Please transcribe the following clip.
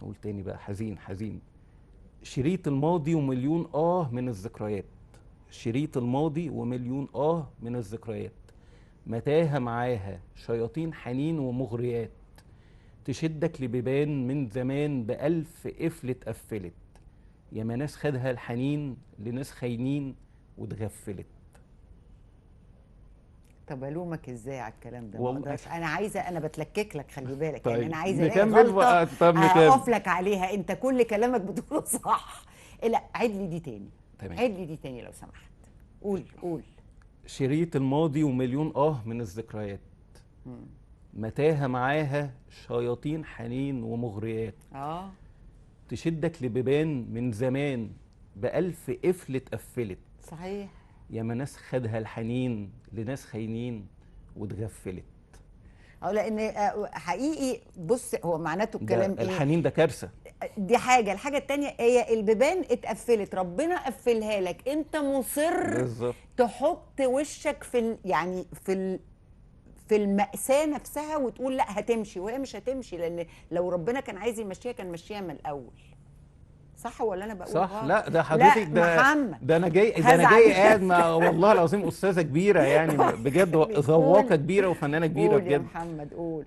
نقول تاني بقى حزين حزين. شريط الماضي ومليون من الذكريات. شريط الماضي ومليون من الذكريات. متاهة معاها شياطين حنين ومغريات. تشدك لبيبان من زمان بألف قفل اتقفلت. ياما ناس خدها الحنين لناس خاينين واتغفلت. طب الومك ازاي على الكلام ده؟ ما والله اقدرش، انا عايزه، انا بتلكك لك، خلي بالك يعني طيب انا عايزه الاقي نكمل غلطه بقى. طب اقف نكمل. لك عليها. انت كل كلامك بتقوله صح. لا عيد لي دي تاني. تمام. عيد لي دي تاني لو سمحت. قول قول. شريط الماضي ومليون من الذكريات. مم. متاهة معاها شياطين حنين ومغريات. اه تشدك لبيبان من زمان بألف قفل اتقفلت. صحيح. ياما ناس خدها الحنين لناس خاينين واتغفلت. اه لان حقيقي بص، هو معناته ده الكلام ايه؟ الحنين ده كارثة. دي حاجه، الحاجه التانيه هي البيبان اتقفلت، ربنا قفلها لك، انت مصر بالظبط. تحط وشك يعني في المأساة نفسها وتقول لا هتمشي، وهي مش هتمشي، لان لو ربنا كان عايز يمشيها كان مشيها من الاول. صح ولا انا بقول صح. غلط؟ لا ده حضرتك لا ده محمد، ده انا جاي هزعل قاعد مع والله العظيم استاذه كبيره يعني الله بجد، يخليك. ذواقه قول كبيره وفنانه كبيره قول يا بجد. محمد قول.